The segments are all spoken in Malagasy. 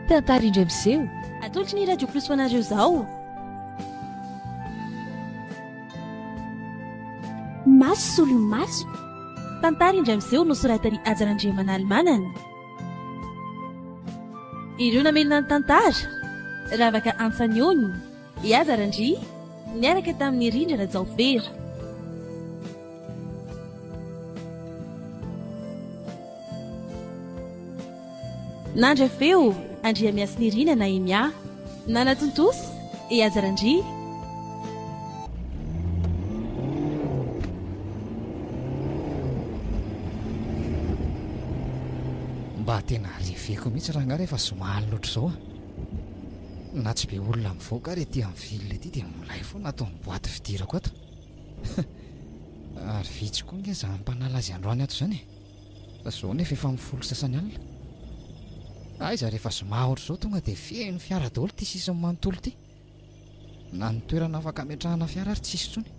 tantara indray miseho atolotry ny radio plus hoanareo zao. Maso solomaso tantara indray miseho nosoratany Ajarandriamanalmanana. Ireo namelona ny tantara Ravaka Antsaniony Ajarandri niaraka tamin'ny Rindra Rajaofera. Nandra feo Andria Miasnirina Naimia Nanatontos Ajarandri. Mba tena riveko mihitsy raha nga rehefa somaly loatra zao na tsy be olona mivoaka rety amin'ny ville ety dia milay foana atao ny boaty fidirako ato. Ary vitsy koa nge zany mpanala azy androany ato zany fa zao nefa efa mifolo sasany alina. Aiza rehefa zoma ohatr' zao tonga dia feno fiara daholo ty sisiny manontolo ty, na ny toerana afaka ametrahana fiara ary tsisy tsony.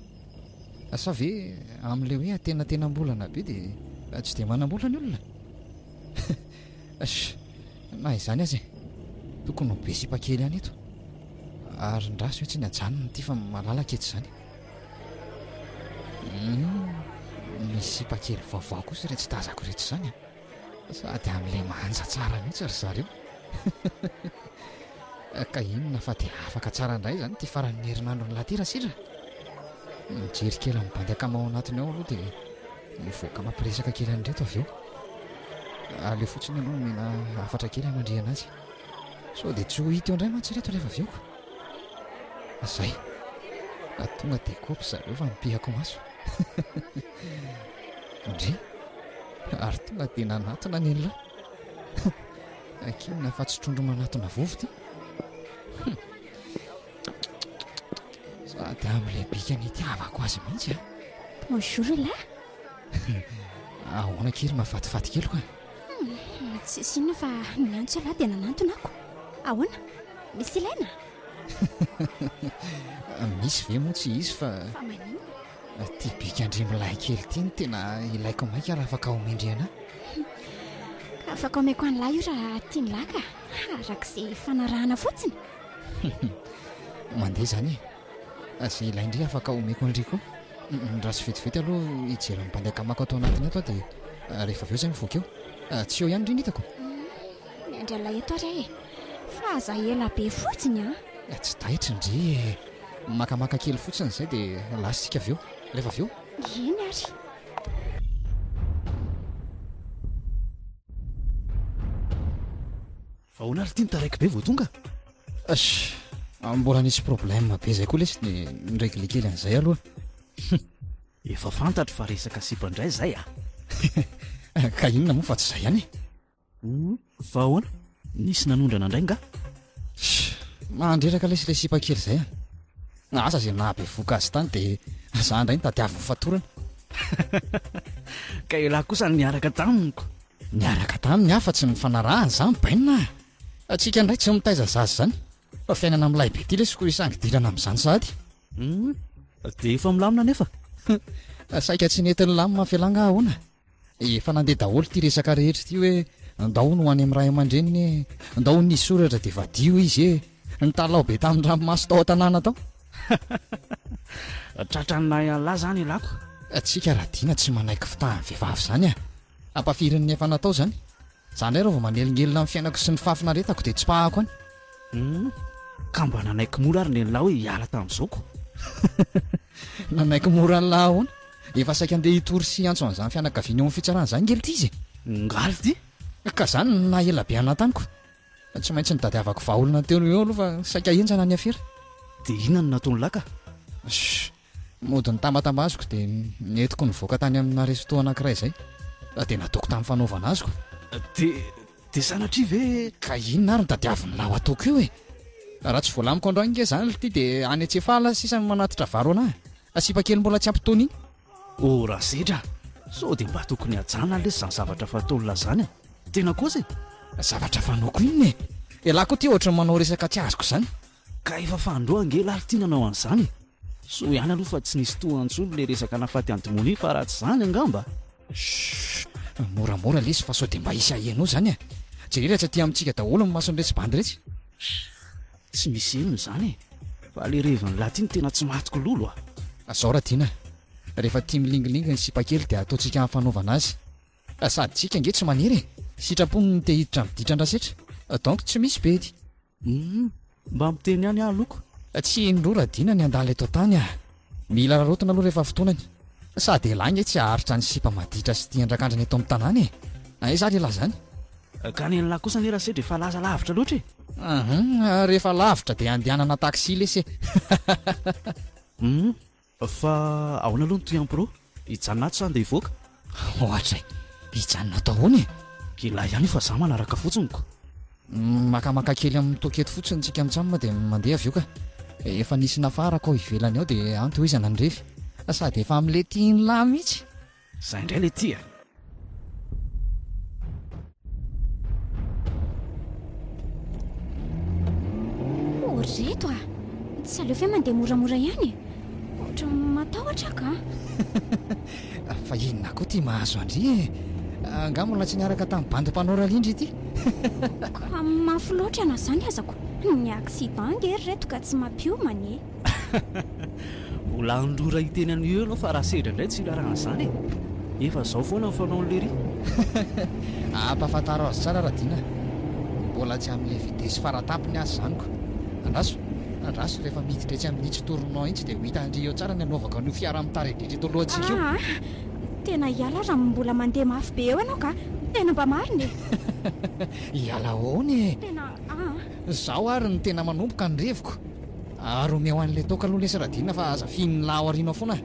Asa ve amin'ilay hoe atenatenam-bolana be dia tsy dia manam-bola ny olona. Na izany azy tokony ho be sipakely ihany eto ary ndraso hoe tsy ny ajanona ty fa malalaka eto zany. Misy sipakely vaovao kosa rehetra tsy tazako rehetra zany sady amin'ilay manja tsara mihitsy ry zareo. Ka inona fa dia afaka tsara indray zany ty faran'ny herinandro ny latira sira. Mijery kely amin'ny bandy akamao anatiny ao aloha dia mivoaka mampiresaka kely an'ireto avy eo. Aleo fotsiny aloha mena afatra kely amandriana azy so dia tsy ho hita eo indray mantsy reto rehefa avy eo. Zay tonga dia kopy zareo fa mipihako maso. Ndre ary tonga dia nanatona ny enila. Akinona fa tsy trondro manatona vovo ty. Sady amin'ilay bika ny itiavako azy mihitsy. Bonjour là. Ahoana kely mafatifaty kely koa. Tsy sinona fa miantso lahy dia nanantona ako. Ahoana misy ilaina? Misy ve moa tsy izy fa manino ty bikandry milay kely ty ny tena ilaiko maika raha afaka omendriana. Ka afaka omeko any lahy io raha tiany lahy ka arak'izay fanarahana fotsiny. Mandeha zany azay ilaindry afaka omeko andry koa. Raha sy vetivety aloha hijery mpandeha kamako atao anatiny ato dia rehefa avy eo zay mivoaka eo. Tsy eo ihany indrindra hitako. Miandry an'ilay eto ary fa aza ela be fotsiny tsy taitra indry makamaka kely fotsiny zay dia lasitsika avy eo rehefa avy eo. Iny ary fa hoana ary tia nitaraiky be vao tonga. Mbola nisy problème be zay koa lesy ny ndraikilikely an'izay aloha. Efa fantatro fa resaka sipandray zay Ka inona moa fa tsy zay ihany. Fa ahoana nisy nanondrana indray nga? Mandreraka lesy ilay sipa kely zay asa zay nahabe voka azy tany dia za indray nitadiavy fatorana. Ka elahy kosa niaraka taminiko. Niaraka taminy afa tsy ny fanarahany za mibainina. Atsika indray tsy mitaiza zazy zany fa fiainana amin'ilay be ty lesy koa isangidirana amin'izany sady. Dia efa milamina nefa. Saika tsy nentin'ny lamina fialanga ahoana. Efa nandeha daholo ty resaka rehetra ty hoe ndao no any amin'ny ray aman-dreniny, ndao ny soratra dia vadio izy ny talao be tamin'ny ranomasy tao an-tanàna tao. Tratranay lahy zany ilako. Atsika raha diana tsy manaiky fitahan'ny vehivavy zany ampafirin'ny efa natao zany. Zany raha vao manelingelina amin'ny fiainako sy ny fafinaretako dia tsy pahako any. Ka mba nanaiky mora ary ny lahy hoe hiala tamin'izao. Nanaiky mora ny lahy ahoana. Efa saika andeha hitory sy antso an'izany fianakaviana eo amin'ny fitsarana zany ngely ty izy. Ngaly ty. Ka zany na ela be anataniko. Tsy maintsy nitadiavako vahaolona teo eo aloha fa saika enjana ny afera. Dia inona no nataony lahy ka? Mody ny tambatambaziko dia netiko nivoaka tany amina resto anankiray zay dia nataoko tamin'ny fanaovana azoko. Dia sanatria ve ka inona ary nitadiaviny lahy ataoko eo raha tsy voalamiko androany nge zany ty dia any Antsefala sisa manatitra varo anahy asipa kely mbola tsy ampitony iny. Raha sedra so dia mba tokony hajana lesy zany zavatra fataolona zany tena kosa zavatra fanoko inona lahy koa ty ohatra ny manao resaka tsy azoko zany. Ka efa fandroa nge laly tia nanao an'izany so ihany aloha fa tsy nisy tohantsolo le resaka nafaty antomony fa raha tsy zany angamba. Moramora lesy fa sao dia mba isy ahenao zany jereratra ty amintsika daholo masondretsy bandy retsy tsy misy elony zany fa le reviny latiny tena tsy matoko lolo azao raha tiana rehefa tia milingilinga ny sipakely dia ataontsika amin'ny fanaovana azy sady tsika nge tsy maniry sitrapony ny tehiditra miditra andrasetra donc tsy misy bedy mba miteny ihany loko tsy indrora dina ny andala eto tany mila rarotona aloha rehefa fotoanany sady elany tsy aharitra ny sipa maditra sy tia andrakandrany eto amin'ny tanàny za lela zany ka ny lahy kosa ny rahasedra efa laza lavitra loatra rehefa lavitra dia andehanana taxi lesy fa ahoana aloha ny toyampro hijanona sa andeha hivoaka ohatra hijanona atao hony ilahy ihany fa za manaraka fotsiny ko makamaka kely amin'ny toketo fotsiny tsika mitsamina dia mandeha avy io ka efa nisy nafarako ao ivelany ao dia antohizana ny revy sady efa amin'le tiany lahy mihitsy za indray le tia reto tsy aleo fe mandeha moramora ihany ohatra matahotra ka fa inona koa ty mahazo andry nga mola tsy niaraka tamin'ny bandy mpanora lindry ity ka mafy loatra ana zany azako ny accident ngery reto ka tsy mampiomany mbola androra hiteny any eo anao fa raha sedra indray tsy ilarana zany efa zao foana fanao n'lery ampafantaro azy tsara raha dina mbola tsy amin'le vitesy faratampony azy zanyko andraso rehefa miditra etsy amin'ny tsitoronao intsy dia ho hitandry eo tsara ny anaovaka nio fiara mitaredritra eto alohantsika io tena hiala raha mbola mandeha mafy be eo anao ka tena mba mariny hiala hony tena zaho ary ny tena manomboka ny revoko ary omeo an'le toka aloha lesy radina fa azafiny ny laho arianao foana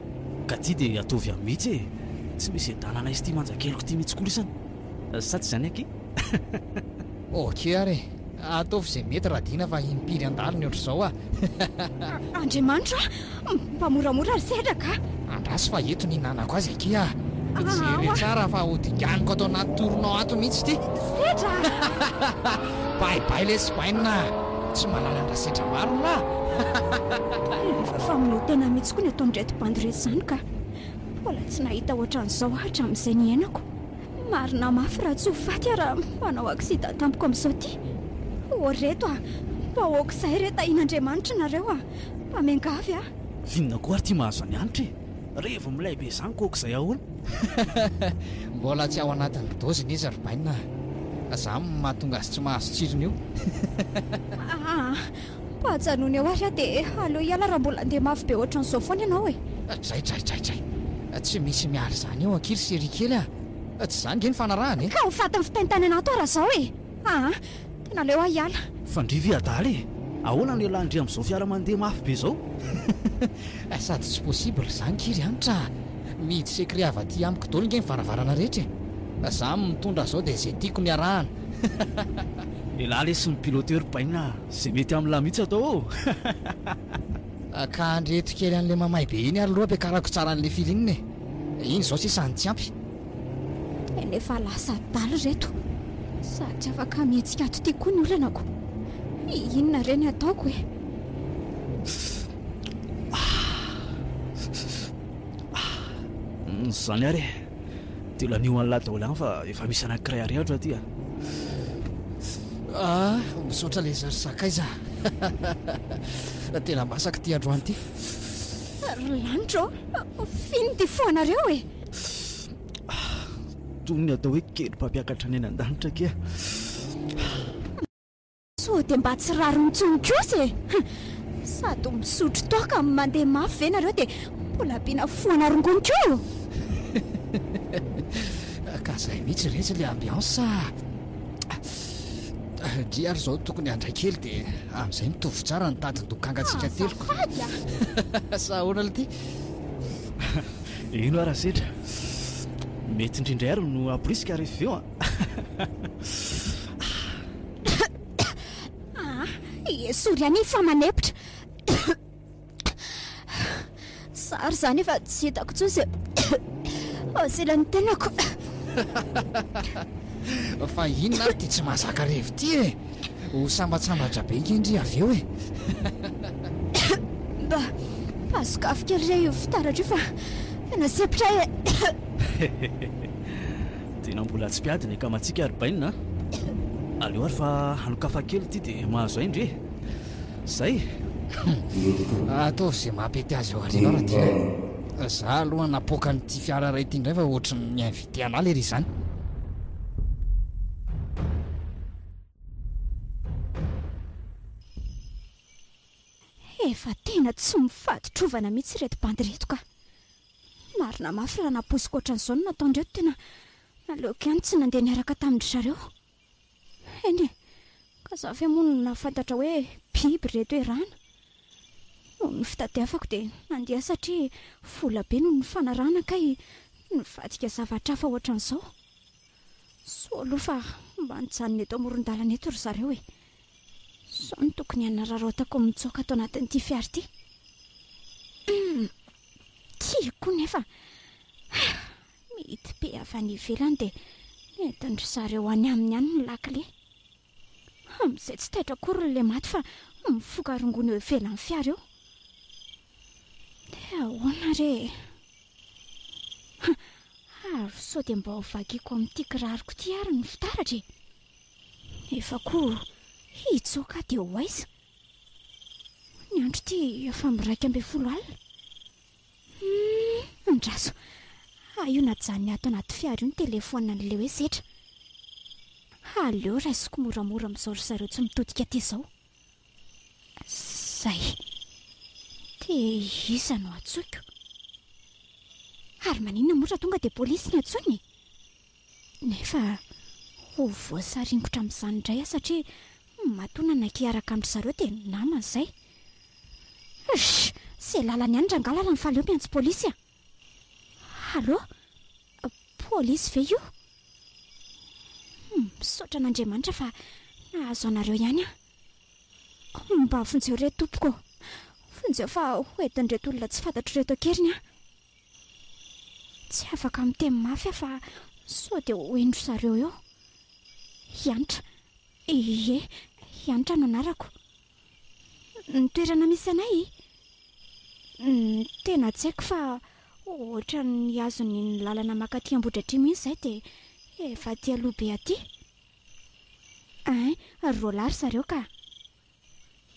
ka ty dia ataovy amin'ny mihitsy tsy misy adanana izy ty manjakeloko ty mihitsy kolisana sa tsy zany aky ok ary ataovy izay mety radina fa impiry andaliny ohatr'izao andriamanitra mba moramora ry sedra ka andraso fa eto ny hinanako azy aky jery tsara fa hodikaniko atao anaty toronao ato mihitsy ty sedra baibay lesy bainina tsy malala andrasedra maro na fa aminao tena mihitsy koa ny atao ndreto bandy reto zany ka mbola tsy nahita ohatran'izao ahatra amin'izay ny ainako marina mafy raha tsy ho faty raha manao accident tampoko amin'izao ty reto mba oko izay reto in'andriamanitra nareo mba miangavy vinona koa ary ty mahazo any anitra rehefa milay be zany ko oko izay ahoana mbola tsy ao anatin'ny doziny izy ry bainina za mahatonga azy tsy mahazo tsirony io mba janony ao ary dia aleo hiala raha mbola andeha mafy be ohatran'izao foana ianao dray tsy misy miary zany eo ankiry sery kely tsy zany nge ny fanarahany ka ho fatin'ny fitaintany anato raha zao tena aleo hiala fandrivy adaly ahoana ny landry amin'izao fiara mandeha mafy be zao sady tsy possible zany kiry anitra mihidy sekre avaty amiko dolo nge mivaravarana rehetra za mitondra zao dia zay tiako ny arahana lehilahy lesy ny piloteur baina zay mety amin'nylay mihitsy atao ka andreto kely an'le mamay be iny ary loha ampiakarako tsara an'le filinina iny zao sisany tsy ampy lefa lasa daly reto sady tsy afaka mihetsika ato ty koa ny olanako inona reny ataoko zany ary tela nio an'lahy daholy any fa efa misy anankiray ariatra aty misaotra le zary sakaiza tena masaka ty androany ty lanitro finy ty foanareo tony atao hoe kely mpampiakatra ny eny an-danitra kea so dia mba tsy raro nitsonokosy sady misotro toka mandeha mafy ve nareo dia mbola ampiana foanarongonyko ka zay mihitsy rehetra le ambiance dry ary zao tokony andray kely dia amin'izay mitovy tsara ny tadindokanga-tsika teloko sahoana le ty ino araha sedra mety indrindray ary no aporisika rehefa eo sory any fa manepotra sary zany efa tsy hitako tsosy aselany tenako fa inona ary ty tsy mahazaka revy ty ho sambatsambatra be ikendry avy eo mba pasokafo kely re io fitaratra io fa nasepotra tena mbola tsy mpiadiny ka matsika ary bainina aleo ary fa anokafa kely ity dia mahazo aindre zay ataovy izay mampety azy eo ariana raha tia za aloha napoaka nyity fiara ray ity indray fa ohatry ny invité anah lery izany efa tena tsy mifadytrovana mihitsy reto bandy reto ka marina mafy raha naposika ohatran'izao no nataondreo tena naleoko ihany tsy nandeha niaraka tamindry zareo eny ka za fe moa no nafantatra hoe biby reto hoe rana noho ny fitadiavako dia nandeha satria vola be noho ny fanarana ka nivadika zavatra hafa ohatran'izao so aloha fa mba nijanona eto amoron-dalana eto ry zareo e sao ny tokony hanararaotako mitsoaka ato anatin'ity fiara ity tiako nefa mety be avy any ivelany dia entindry zareo any aminy ihany ny lakile amin'izay tsy taitra akory le maty fa mifoka rongony eo ivelan'ny fiara eo dia ahoana re ary sao dia mba ho vakiako amin'ity kiraroko ity ary ny fitaratra efa koa hitsoaka dia ho aiza ny andro ity efa miraika amby 10 alina andraso io najanony ato anaty fiara io ny telefona n'le hoe setra aleo raisiko moramora amin'izao ry zareo tsy mitodika aty izao zay dia iza no atsoiko ary maninona motra tonga dia polisy ny atsoiny nefa ho voasaringotra amin'izany indray satria matona nakiaraka amindry zareo dia namana izay zay lalany ihany rangalana ny faleo miantsy polisy allo polisy ve io misaotra an'Andriamanitra fa nahazo anareo ihany mba vonjeo reto tompoko vonjeo fa hoentin'reto olona tsy fantatro reto akeriny tsy afaka miteny mafy fa sao dia hoendro zareo eo hianitra hianitra no anarako ny toerana misy anay tena tsy haiko fa ohatra ny azony ny lalana makaty Ambohidratrimo iny izay dia efa aty aloha be aty rolary zareo ka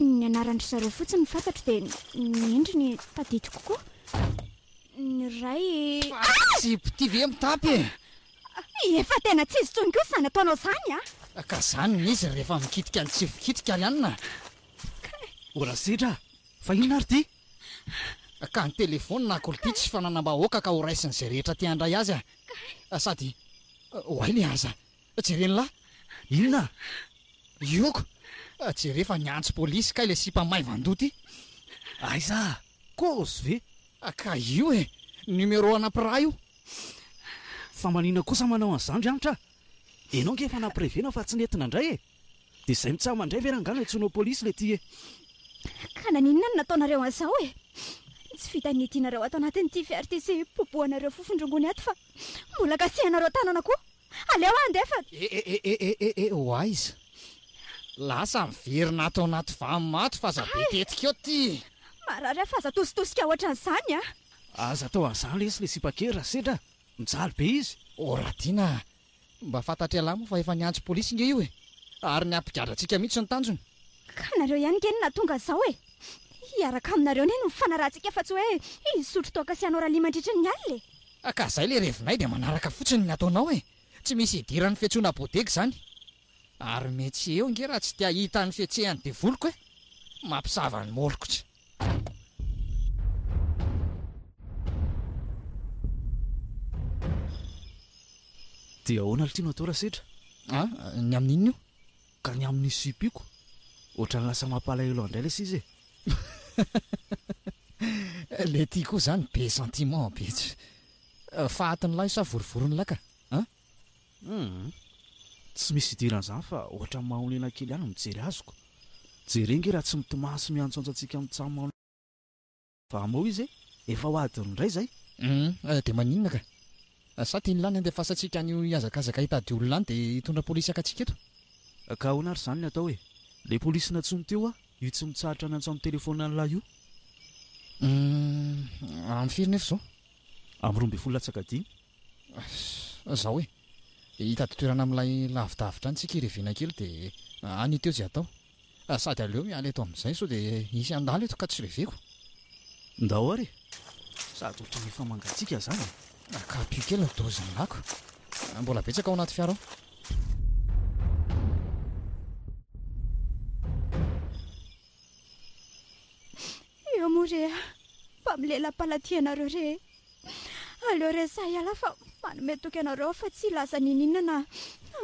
ny anarandry zareo fotsiny ny fantatro dia ny endriny tadidy kokoa ny ray tsy pitivy mitapy efa tena tsy izy tsony koa izany ataonao izany ka zany ny izy rehefa mikitika ny tsy fikitika ary ihany na ora setra fa inona ary ty ka ny telefony na kolity tsy fananam-bahoaka ka ho raisin'izay rehetra ty handray azy sady hoay le aza jereny lahy inona ioko jerefa niantso polisy ka ilay sipa maivandoty aiza kôsy ve ka io numéro anapira io fa manina kosa manao an'izany anitra enao nge efa nampirevena fa tsy nentina indray dia izay mitsaha mandray ve rangana itsonao polisy le ty ka naninona ny nataonareo an'izao tsy vita nitianareo ato anatin'ity fiara ity sy poboanareo fofondrongony ato fa mbola kasihanareo tanana koa aleo andefa ho aiza lasa miverina ato anaty vamato fa za be tetika eo ty marary fa za tositosika ohatran'izany aza atao an'izany lesy le sipakery raha setra mijaly be izy oratiana mba fantatry alamo fa efa niantso polisy nge io ary ny ampigadratsika mihitsy ny tanjony ka nareo ihany keny natonga zao hiaraka aminareo ny mifanarahantsika fa tsy hoe isotro toaka sy anao raha limandritra ny alina ka zay le revinay dia manaraka fotsiny ny ataonao tsy misy hidiran'ny fiantsoana bodeka izany ary mety eo nge raha tsy tia hita ny fiatsehany devoloko mampisava ny moloko tsy dia ahoana le tiano atao raha setra ny amin'inona io ka ny amin'ny sipiko ohatra ny lasa mampalahelo andray lesy izy le ty koa zany be sentiment be tsy fahatiny lahy sa vorovorony lahy ka tsy misy idiran'izany fa ohatra ny mahonena kely ihany mijery azoko jerenge raha tsy mitomasy miantsontsontsika mitsamao fa mao izy efa ho adiny indray zay dia maninona ka sa tia ny lany andeha fasantsika ny iazakazaka hitady olona any dia hitondra polisy akatsika eto ka ahoana ary izany ny atao le polisy natsony teo io tsy mitsahatra ny antso amin'ny telefona nylahy io amin'ny firy nefa zao amin'ny 12 latsaka dimy zao hitatotoerana amin'ilay lavidavitra any tsika irevina kely dia any teo tsy atao sady aleo miala eto amin'izay so dia isy andala eto ka tsy reveko ndao ary sady ohatra nefa mangatsika zany kapio kely doziny lako mbola betsaka ao anaty fiara ao eo moa re mba milela-palaty ianareo re aleo re za hiala fa manome toky ianareo fa tsy lasa nininana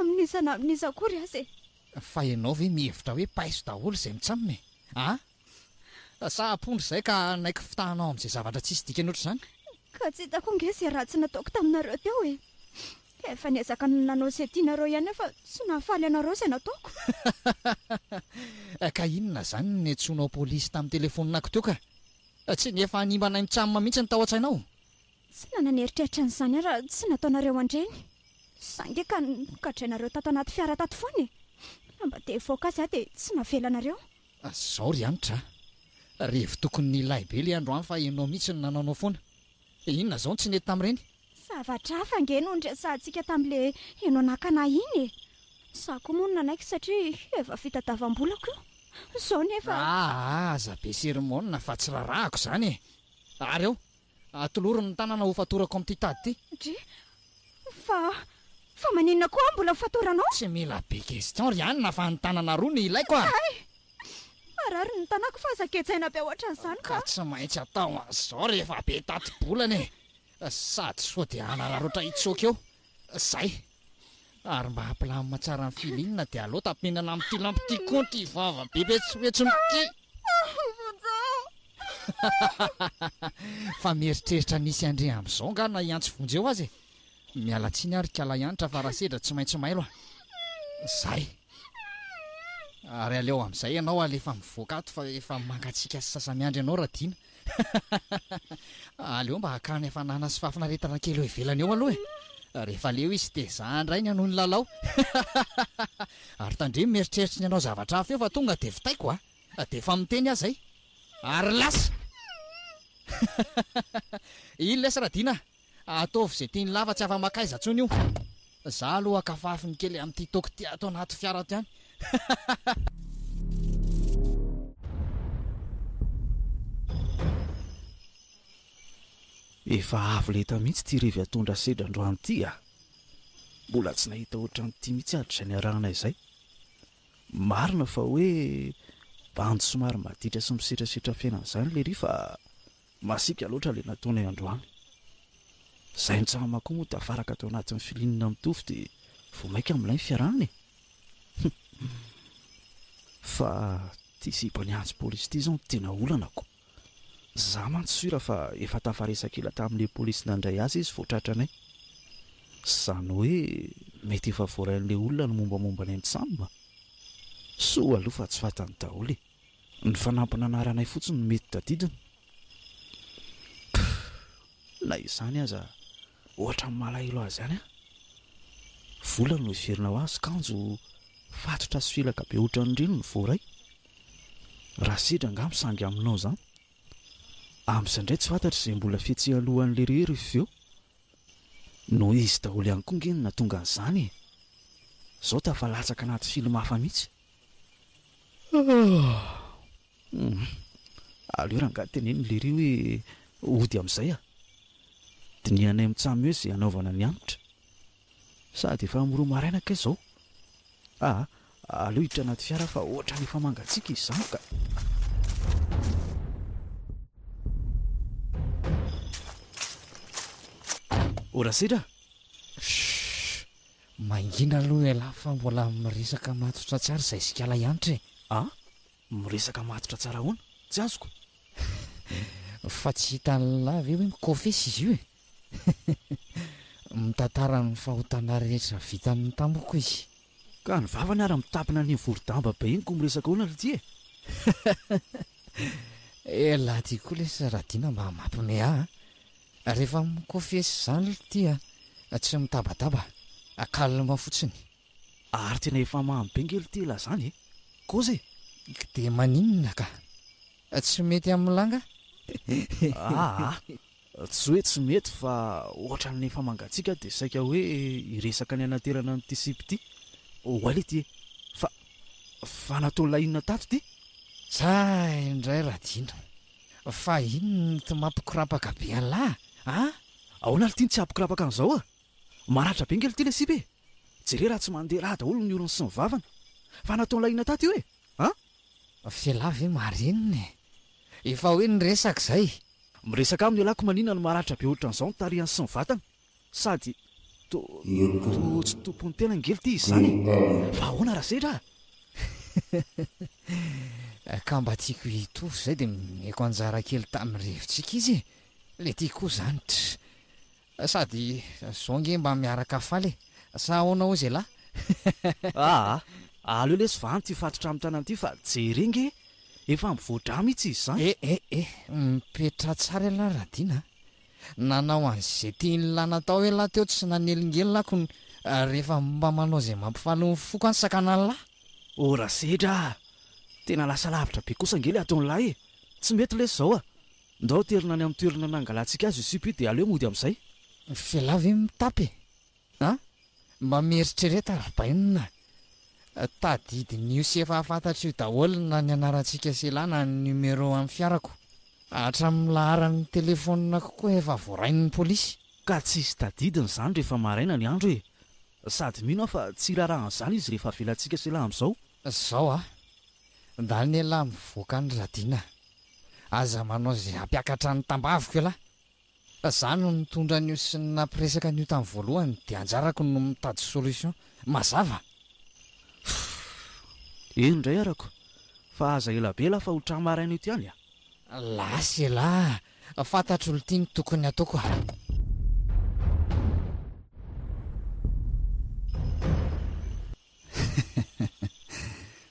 amin'isana amin'iza kory azy fa ianao ve mihevitra hoe paiso daholo izay mitsamina sa ampondry izay ka naiky fitahanao amin'izay zavatra tsisy dikany oatra izany ka tsy hitako nge izay raha tsy nataoko taminareo teo e efa niezaka nanao izay tianareo ihany fa tsy nahafaly anareo izay nataoko ka inona izany ny antsoinao polisy tamin'ny telefoninako teo ka tsy ny efa hanimbanay mitsamina mihitsy ny tao an-tsainao tsy nananeritreritra n'izany raha tsy nataonareo andreny sange ka nikadrainareo tato anaty fiara tato foana e mba te voaka azy aho dia tsy navelanareo zao ry anitra rehefa tokony ny laibe le andro any fa ianao mihitsy ny nanaonao foana inona zao ny tsy nety tamin'ireny zavatra hafa nge no ndresantsika tamin'ile ianao nakanahy iny e za koa moa no nanaiky satria efa fitadavam-bolako io zao nefa aza be sermona fa tsy rarahako izany e ary eo atolorony ny tanana ho fatorako amin'ity tady ty dre fa maninona koa mbola fatoranao tsy mila be question ry anina fa ny tanana roa ny ilaiko marary ny tanako fa azaketsaina be ohatran'izany ka tsy maintsy atao an'izao rehefa be taty-bolana e sady soa dia anararoatra hitsoka eo zay ary mba hampilamina tsara ny filinina dia aloha tampinana amin'ity lampity konty vava bebe tsy hoetsy mity fa mieritreritra nisy andre amin'izao nga na iantsy vonjeo azy miala tsiny ary kala ianitra fa raha sedra tsy maintsy mailo zay ary aleo amin'izay ianao alefa mivoaka ato fa efa mangatsika sy sasamiandry ianao raha tiana aleo mba hakany hafanana sy fafinaretana kely eo ivelany eo aloha e rehefa leo izy dia zandray ny anoho ny lalao ary tandremy mieritreritra ny ianao zavatra hafa eo fa tonga dia vitaiko dia efa miteny azy zay ary lasa iny lesa raha diana ataovy izay tiany lava tsy afa-makaiza ntsony io za aloha akafafiny kely amin'ity toko ty ato anaty fiara ato ihany efa avo leta mihitsy ty revy atondra sedra androany ity mbola tsy nahita ohatran'ity mihitsy adry izay niarahana izay marina fa hoe bandy somary maditra sy misetrasetra fiainan'izany le ry fa masika loatra le nataonay androany izay nitsahama koa moa tafaraka atao anatin'ny filinina mitovy dia vomaika amin'ilay ny fiarahany fa ty zibany antsy polisy ity zao tena olanako za mantsoira fa efa tafaresakela tamin'ilay polisy nandray azy izy voatratranay zany hoe mety efa voarain'ilay olona no mombamomba ny antsamina soa aloha fa tsy fatany daholo ny fanampina anaranay fotsiny no mety tadidina na izany aza ohatra ny malahelo azy ihany volana no iverina ho azy kanjo fatotra sy filaka be ohatra ny rino ny voaray raha sedra nga misangy aminao zany amin'izay indray tsy fantatra izay mbola fihetsehan-lohan'le rery iveo no izy daholo ihany koa ngeny na tonga n'izany zao tafalatsaka anaty filma hafa mihitsy aleo raha ngateneny le ry hoe ody amin'izay dinianay mitsamy hoe izay anaovana ny anitra sady efa miroa marainaka izao aleo hiditra anaty fiara fa ohatra ny efa mangatsika izy zany ka ora sedra mangina aloha elahy fa mbola miresaka matotra tsara izay sikala ianitra miresaka matotra tsara hoana tsy azoko fa tsy hitan'lavy hoe mikofesy izy io mitantara ny fahotana rehetra vitan'ny tamboko izy ka ny vavany ary mitapina ny vorodamba be iny ko miresaka hoana ity laha ty koa lesa raha diana mba mampime rehefa mikofesy zany ty tsy mitabataba akalma fotsiny ary tena efa mahambengely ty la zany koza dia maninona ka tsy mety amin'ny langa tsy hoe tsy mety fa ohatra ny efa mangatsiaka dia saika hoe iresaka ny anaterana ny tisipy ity oale ty fa nataon'ilay inona tato ty za indray Radina fa inony ty mampikorapaka be alahy ahoana ly tiany tsy ampikorapaka an'izao maratra be ngely ty le sipy jere raha tsy mandeha raha daholo ny orony sy ny vavana fa nataon'ilay inona tato io fialahy ve marinony efa hoe nyresaka izay miresaka amin'ny alako manina no maratra be ohatra n'izao ny tarihany sy ny vatana sady tsy tompony tena ngely ty izany fa ahoana raha sedra ka mba tiako hitovy izay dia meko anjara kely tamin'ny rivotsika izy le tiako koa zany sady zao nge mba miaraka faly sa ahoana ho izay lahy aleo lesy vany ty fatotra amin'ny tanana ity fa jerenge efa mivoatra mihitsy izy zany mipetra tsara aloha Radina nanao an'izay tiany lahy natao hoe lahy teo tsy nanelingelilako rehefa mba manao izay mampifaly ny foko any sakana ny lahy ora sedra tena lasa lavitra be kosa ngely ataon'ny lahy tsy mety lesy zao ndao terina any amin'ny toerana nangalantsika azy isipy dia aleo mody amin'izay fialahy ve mitapy mba mieritrereta rabainina tadidin'io sy efa fantatra io daholo na ny anarantsika selana ny numero amin'ny fiarako hatramin'ny laharan'ny telefonina kokoa efa voarain'ny polisy ka tsisy tadidiny izany rehefa maraina ny andro sady mino fa tsy rarahan'izany izy rehefa velantsika sela amin'izao zao ndal ny elahy mivoaka ny Radina aza manao izay hampiakatra ny tambaviko elahy zany no nitondra an'io sy ny nampiresaka an'io tamin'ny voalohany dia anjarako no mitady solution mazava indray arako fa aza elabe la fa ho tramaraina io ty any lasy elahy fantatro olo tia ny tokony ataoko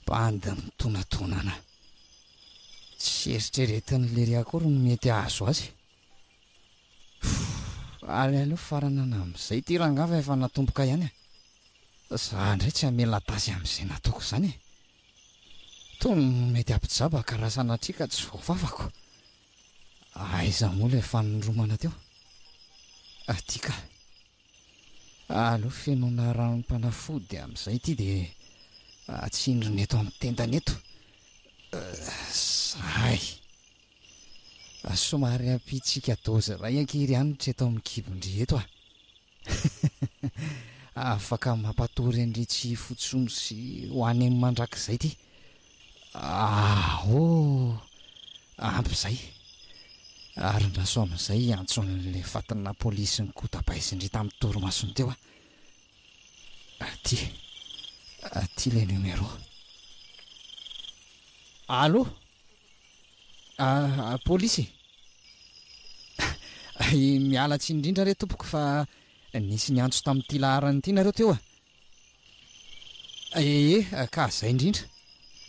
bandy mitonatona tsy eritreretiny lery akory no mety azo azy aleo farana amin'izay ty rangava efa natomboka ihany za ndray tsy hamela tasy amin'izay nataoko izany tony mety ampijaba ka raha sanatrika tsy voafafako aiza moa le fanondromana teo tika aleo fenona ranom-panafody amin'izay ity dia atsindrony eto amin'ny tendany eto zay somary ampitsika dozy ray ankiry anitra eto amin'ny kibondry eto afaka mampatory andritsy fotsono sy ho any amin'ny mandrakizay ity ampy izay ary naso amin'izay antson'le fatina polisy ny kotabaizindry tamin'ny toromasony teo ty le numero allo polisy mialatsy indrindra re tompoko fa nisy ny antso tamin'ity laharany ity nareo teo ka zay indrindra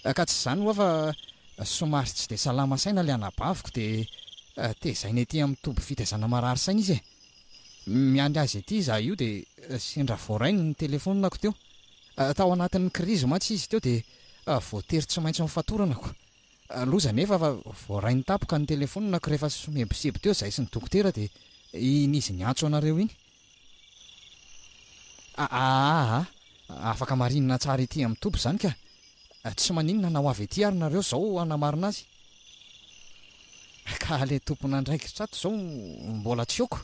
ka tsy zany hoa fa somary tsy dia salama saina le anabaviko dia tezainy aty amin'ny toby fitaizana marary saina izy miandry azy aty za io dia sendra voarainy ny telefoninako teo tao anatin'ny krizy matsy izy teo dia voatery tsy maintsy mifaatoranako loza nefa fa voarainy tapoka ny telefoninako rehefa somebiseby teo zay sy ny dokotera dia iny izy ny antso anareo iny afaka marinina tsara ety amin'ny toby zany ka tsy maninona na ho avy ety ary nareo zao anamarina azy ka le tompona ndraikitrato zao mbola tsyoko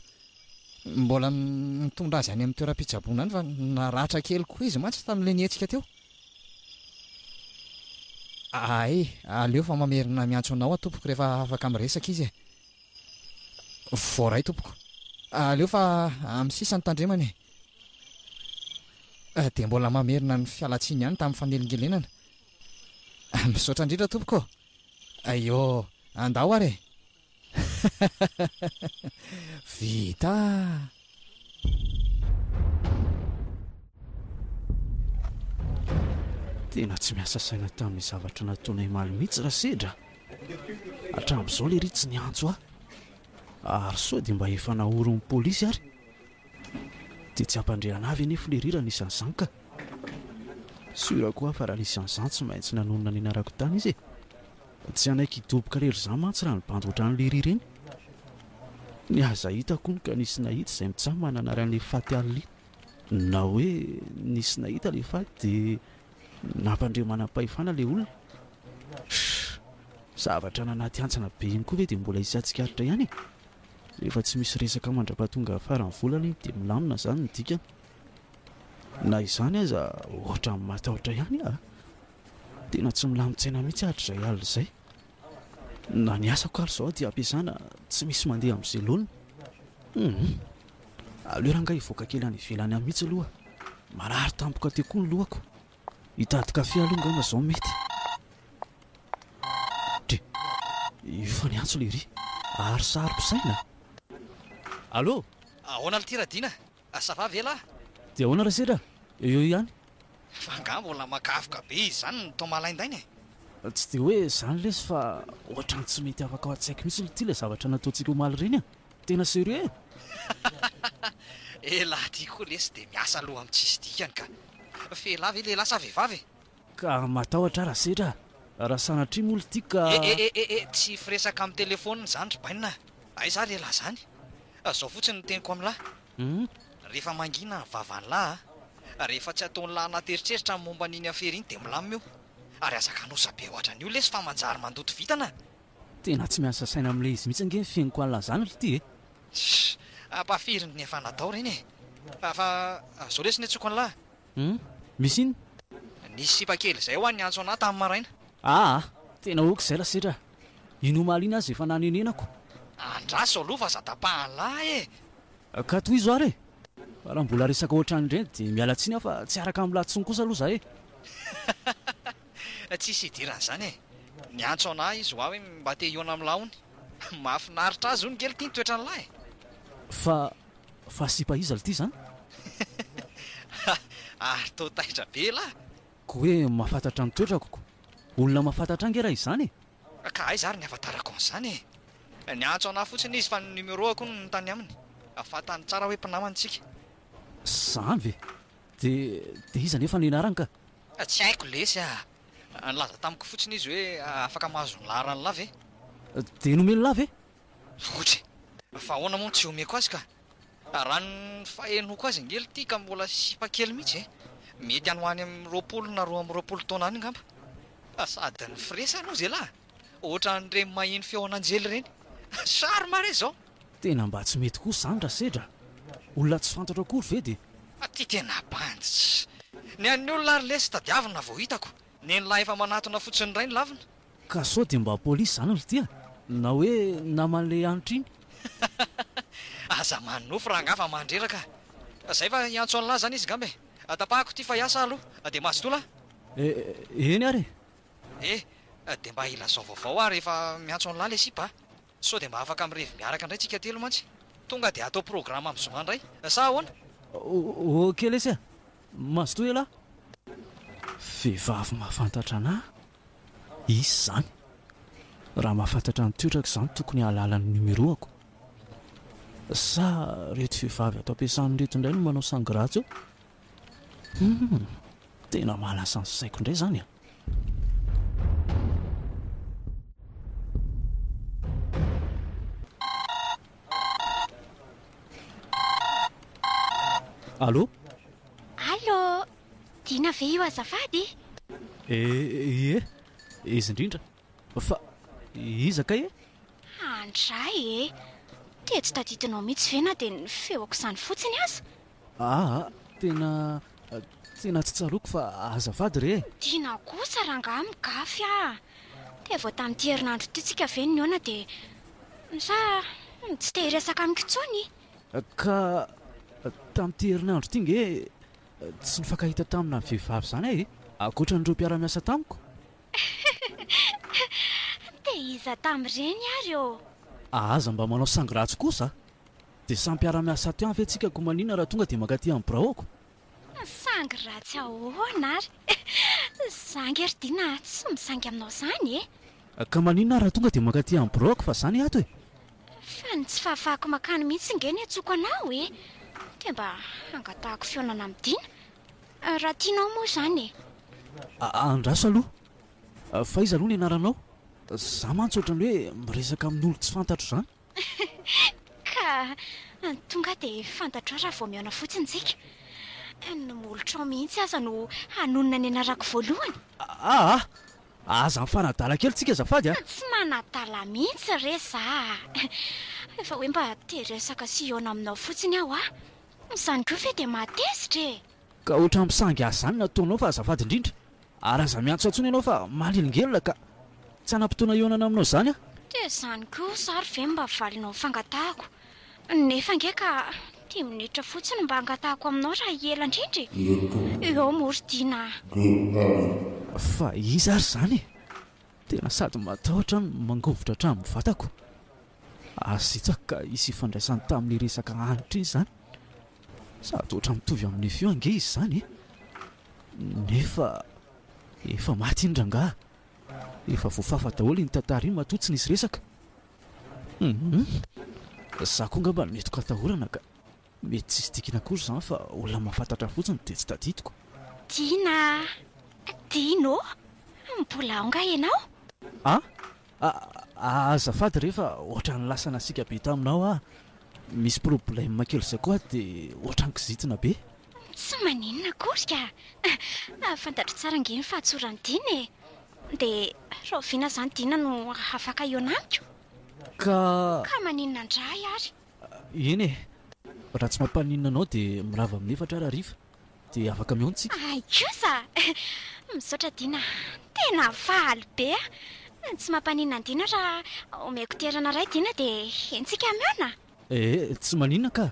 mbola mitondra azy any amin'ny toeram-pitsaboana any fa naratra kely koa izy mantsy tamin'le nietsika teo aleo fa mamerina miantso anao tompoko rehefa afaka miresaka izy voaray tompoko aleo fa amin'ny sisany tandremany dia mbola mamerina ny fialatsiny ihany tamin'ny fanelingelenana misaotra indrindra tompoko andao ary vita tena tsy miasa saina tamin'ny zavatra nataonay maly mihitsy raha sedra hatramin'izao le ritsy ny antso ary soa dia mba efa naoron'ny polisy ary dia tsy hampandreana avy anefa le rirana isan'izany ka sura koa fa raha nisy an'izany tsy maintsy nanonona ny anarako tany izy tsy anaiky hidoboka rery izany mantsy raha ny bandy ohatrany le rireny ny aza hitako ny ka nisy nahita izay mitsaha manana ran'ilay faty alina na hoe nisy nahita le faty dia nampandremanam-pahefana ilay olona. Zavatra nanaty antsana be iny koa ve dia mbola hisy atsikaritra ihany e. Rehefa tsy misy resaka mandrapahatonga afara ny volana iny dia milamina izany ny dikany. Na izany aza ohatra ny matahotra ihany tena tsy milamin-tsaina mihitsy hatr'izay alina izay. Na ny asako ary izao dia ampiasana tsy misy mandeha amin'izay laonina. Aleo raha nga hivoaka kely any ivelany any mihitsy aloha. Marary tampoka teo koa ny lohako. Hitady kafe aloha ngamba izao mety. Io fa ny antso lery ary sary-pisaina. Allô? Ahoana ty Radiana? Sava ve lahy? Dia ahoana rasera? Eo ihany. Fa nga mbola makafoka be izany ny tao malaindainy e. Tsy dia hoe izany lesy fa ohatrany tsy mety afaka ao an-tsaiko mihitsy ity ilay zavatra nataontsika omaly ireny Tena sérieux lahy ty koa lesy dia miasa aloha amin'ny tsisy dikany ka. Felahy ve lehilahy sa vehivavy? Ka matahotra raha sedra. Raha sanatria moa ity ka tsy firesaka amin'ny telefônina izany ry bainina. Aiza lehilahy izany? Zao fotsiny ny teniko amin'lahy. Rehefa mangina ny vavan'ny lahy rehefa tsy ataon'ny lahy anateritreritra amin'ny momba n'iny afery iny dia milamina io. Ary azaka nosa be ohatra an'io lesy fa manjary mandoto vitana. Tena tsy miasa saina amin'ilay izy mihitsy ange ny fiainiko alina izany ity ampafiriny ny efa natao reny e. Fa zao lesy ny antsoko an'lahy. Misy iny? Nisy sipa kely izay ho an'ny antso anahy tamin'ny maraina. Tena oka izay lasedra. Ino maliana azy efa nanenenako. Andraso aloha fa zadapahany lahy e. Ka toy izo ary raha mbola resaka ohatran'ireny dia miala tsiny aho fa tsy araka amin'ny latsiny kosa aloha zahay tsisy idiran'izany e. Ny antso anahy izy hoa hoe mba te hiona amin'ny lahony. Mahafinaritra azy ony kely tia ny toetra ny lahy. Fa sipa iza ity zany? Ary tao taitra be lahy. Ko hoe mahafantatra ny toetrako. Olona mahafantatra ange raha izany e. Ka aiza ary ny afantarako an'izany e. Ny antso anahy fotsiny izy fa ny numéro-ako ny tany aminy. Afantany tsara hoe mpinamantsika. Zany ve? Dia iza nefa ny anarany ka? Tsy haiko lesy Nilaza tamiko fotsiny izy hoe afaka mahazo ny laharany lahy ve? Dia nomeny lahy ve? Ohatry. Fa ahoana moa tsy omeko azy ka. Raha ny fahenoko azy ngely ity ka mbola sipa kely mihitsy e. Mety any ho any amin'ny 20 na 20 taona any ngamba. Sady ny fresa aloha zay lahy. Ohatra n'ireny maheno feo an'anjely ireny. Sary mare zao. Tena mba tsy mety koa izany raha sedra. Olona tsy fantatra akory ve dia? Ty tena banditsy. Ny an'ny olona ary lesy tadiavina vao hitako. Ny lahy efa manatona fotsiny iray ny lavina. Ka sao dia mba polisy izany ry tia? Na hoe naman'ilay anitra iny? Aza manofo raha ngafa mandreraka. Zay fa hiantso an'lahy zany izy gambe. Tapahako ty fa hiasa aloha dia mahazotola. Eny ary? Dia mba ilazao vaovao ary rehefa miantso an'lahy le sipa. Sao dia mba afaka mirevy miaraka indray tsika telo mantsy. Tonga dia atao programa amin'ny zoma indray. Sa ahoana? Ok lesy mazotoa lahy. Vehivavy mahafantatra anahy izy zany. Raha mahafantatra ny toetrako izany tokony hahalala ny numéro-ako. Sa reto vehivavy ato ampiasany reto indray no manao sangratsy eo. Tena mahalasa ny saiko indray zany Allô? Allô? Dina ve io azafady? Izy indrindra. Fa iza kay Andray Tia tsy tadidinao mihitsy ve na dia ny feoko izany fotsiny aza? Tena tsy tsaroako fa azafady re. Dina kosa ranga migafy Dia vao tamin'ity herinandro ity tsika ve ny ona dia sa tsy te hiresaka amiko intsony. Ka tamin'ity herinandro ity nge tsy nifankahita tamina vehivavy izany akoatra n'ireo mpiara-miasa tamiko. Dia iza tamin'ireny ary Aza mba manao sangratsy kosa. Dia samy mpiara-miasa teo ve tsika ko manina raha tonga dia mankaty amin'ny braoko. Sangratsy ahoana ary? Zangy ary Dina tsy misangy aminao izany Ka manina raha tonga dia mankaty amin'ny braoko fa izany ato Fa ny tsy fahafahako makany mihitsy nge ny atsoko anao Dia mba hangatahako fionana amin'ny Dina. Raha tianao moa izany Andraso aloha. Fa iza aloha ny anaranao? Za mantsy ohatrany hoe miresaka amin'olo tsy fantatro izany. ka tonga dia fantatra raha vao miaona fotsiny tsika nomolotra ao mihitsy aza no hanonona ny anarako voalohany aza mifanadala kely tsika zafady a tsy manadala mihitsy resa efa hoe mba teresaka sy iona aminao fotsiny aho izany koa fe dia matezitra e ka ohatra misangy azy zany nataonao fa azafady indrindra ary aza miantso antsony ianao fa malingelona ka tsy hanam-potoana ionana aminao zany a dia izany koa zary ve mba valinao fangatahako nefa ngeka 10 minitra fotsiny mba angatahako aminao raha ela indrindra eo moridina fa izy ary zany tena sady matahotra mangovotra hatramin'ny vatako azitsaka ka isy ifandraisany tamin'ny resaka anitra izy zany sady ohatra mitovy amin'ny feo ange izy zany nefa efa maty indrangaha efa voafafa daholo ny tantara iny matotsy nisy resaka za koa ngamba mety katahorana ka mety tsisy tikina kory zany fa olona mahafantatra fotsiny dia tsy tadidiko Dino mbola ao nga ianao azafady rehefa ohatra ny lasana sika be taminao misy problème kely zay koa dia ohatra ny kizitina be tsy maninona kory ka fantatra tsara nge ny fahatsorany Dina dia rahovina zany Dina no afaka eo anamiko ka maninona ndray ary eny raha tsy mampaninona anao dia mirava amin'ny 4 ariva dia afaka miontsika ai kosa misaotra Dina tena faly be tsy mampaninona Dina raha omeko toerana ray Dina dia entsika miona tsy maninona ka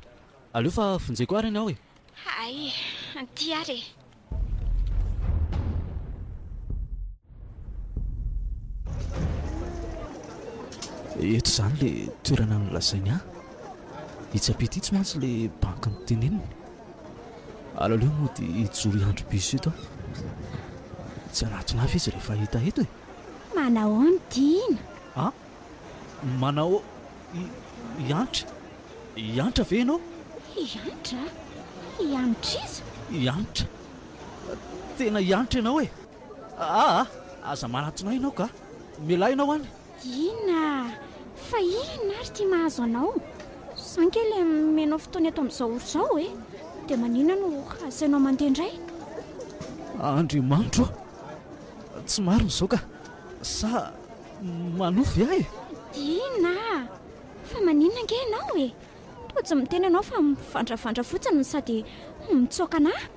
aleo fa fonjeko ary ianao ai ty ary eto zany le toerana nolazainy hitsapity tsy mantsy le banky ny teneniny alaleo moa dia ijoro iandro bus eto tsy anatona avy izy rehefa hita eto manao ny Dina manao iantra ve ianao iantra izy iantra tena iantra ianao aza manatona ianao ka mialahy ianao any Dina fa ina ary ty mahazo anao sankely menao fotoana eto amin'izao oro izao dia manina no asainao mandeha indray Andriamanitra tsy marina izao ka sa manofy ahy Dina fa manina nge ianao toa miteny ianao fa mivandravandra fotsiny sady mitsoakanahy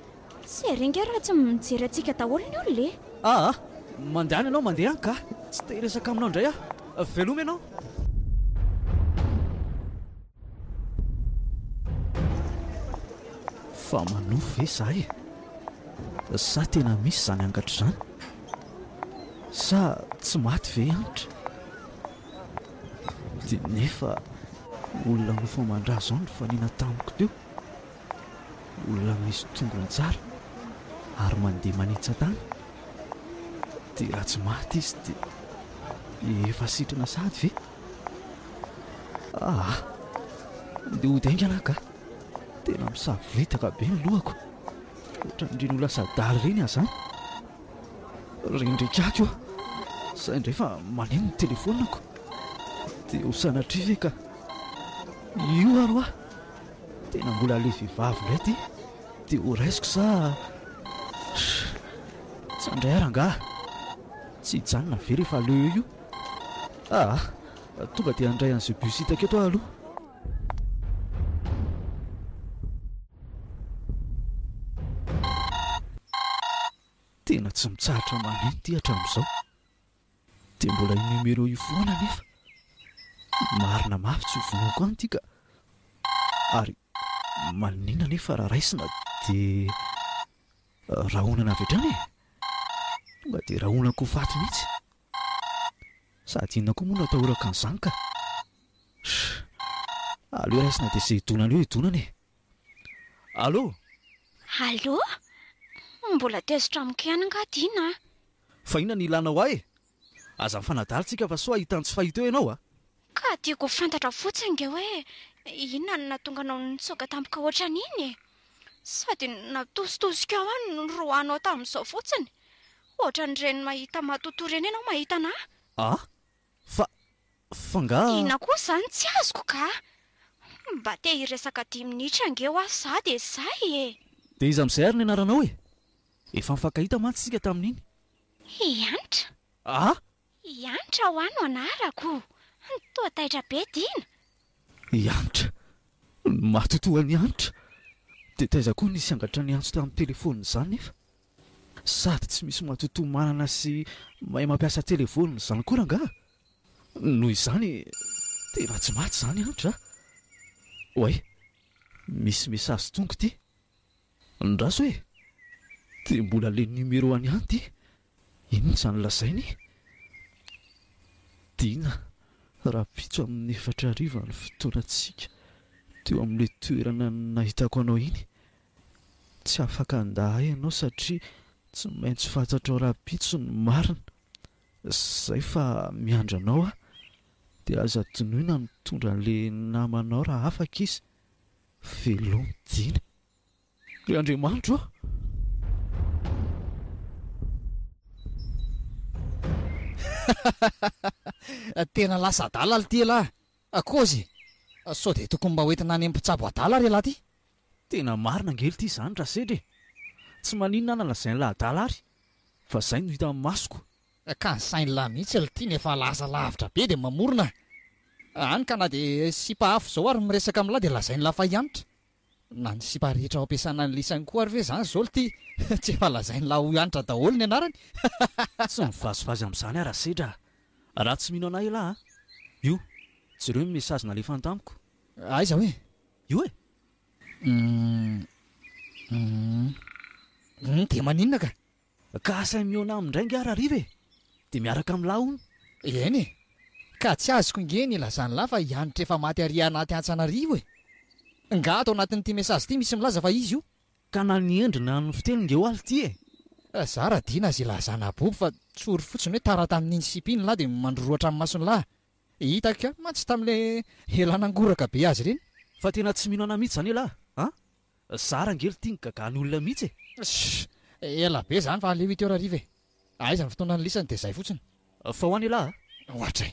sy renge raha tsy mijery antsika daholo ny olona mandehany ianao mandeha any ka tsy tehiresaka aminao indray veloma ianao fa manofy ve zahay sa tena misy zany angatra zany sa tsy maty ve anitra dia nefa olona nofa mandra zao ny fanina tamiko teo olona misy tongony tsara ary mandeha manitsatany dia raha tsy maty izy dia efa sitrana sady ve dia hodaingana ka tena misavitaka be ny lohako ohatra indreny ho lasa daly reny azany rendraikako zay indray fa maneno ny telefonako dia ho sanatria ve ka io aro tena mbola le vehivavy indray ty dia ho raisiko sa tsy andray arangah tsy hijanona ve rehefa aleo io tonga dia andray an'izay bus hitako eto aloha tena tsy mitsahatra maneno ty hatramin'izao dia mbola numero io foana nefa marina mafy tsy hovonoako any ty ka ary maninona nefa raha raisina dia rahonana avy hatrany tonga dia rahonako faty mihitsy sady inona koa moa no atahoraka an'izany ka aleo raisina dia izay idonana eo idonana allo mbola tezitra amiko ihany nga Dina fa inona ny ilanao ahy aza mifanadalintsika fa soa hitantsy fahito eo ianao ka tiako fantatra fotsiny nge hoe inona no natonga anao nitsoaka tampoka ohatran'iny sady natositosika ao any no roanao tamin'izao fotsiny ohatran'ireny mahita matoto reny ianao mahita nahy fa nga ina koa zany tsy azoko ka mba te hiresaka 10 minitra angeo aho za dia zay e. Dia izy amin'izay ary ny anaranao e? Efa mifankahita mantsy isika tamin'iny. Ianitra? Ianitra ho ano anarako. Toa taitra be dina. Ianitra? Matotoa ny Ianitra? Dia taiza koa nisy angatra ny antso tamin'ny telefônina izany nefa. Sady tsy misy matotoa manana sy mahay mampiasa telefônina izany koa rangaha. Noho izany tena tsy maty izany Ianitra. Oay, misy mesazy tonga ity. Ndraso hoe, dia mbola le numéro any anty. Inona izany lazainy? Dina, raha pitso amin'ny 4 ny fotoanantsika teo amin'ilay toerana nahitako anao iny. Tsy afaka handaha ianao satria tsy maintsy fantatrao raha pitso ny marina. Zay fa miandra anao a, dia aza tonoina mitondra an'ilay namanao raha afaka izy. Velominy Dina. Ry Andriamanitra tena lasa adala ty lahy. Akozy sao dia tokony mba hoentina any mpitsabo adala ry lahy ty. Tena marina angely ity izany rasedre. Tsy maninona nalazainy lahy-adala ary, fa izay no hita amin'ny masoko. Ka ny sainy lahy mihitsy ly ty nefa lasa lavitra be dia mamorona. Any ka na dia sipa afo izao ary miresaka amin'ny lahy dia lazainy lafa Ianitra. Na ny sipa rehetra ao ampiasana ny lisany koa ary ve izany zao ly ty. Tsy efa lazainy lahy ho Ianitra daholo ny anarany. Tsy mivazivazy amin'izany ara sedra. Raha tsy mino anay lahy io, jereo ny mesazy nalefany tamiko. Aiza hoe? Io e? Dia maninona ka? Ka asay miona amin'indray nge ara riva e. Dia miaraka amin'ny lahy hono. Eny e, ka tsy azoko nge ny lazany lahy fa Ianitra efa maty ary anaty Antsanarivo e. Nga ato anatin'ity mesazy ity misy milaza fa izy io. Ka na ny endrina ny fiteny nge ho aly ity e. Zara dina zay lazana boby fa tsory fotsiny hoe tara tamin'iny sipiny lahy dia mandroroatra amin'ny masony lahy. Hitaka mantsy tamin'ilay elanangoraka be azy ireny. Fa tena tsy mino ana mihitsy izany lahy a? Zara angely tia ny gagany olona mihitsy e. Ela be izany fa le 8 heures ariva e. Aiza ny fotoana ny lisany dia izay fotsiny. Fa ho any lahy ohatra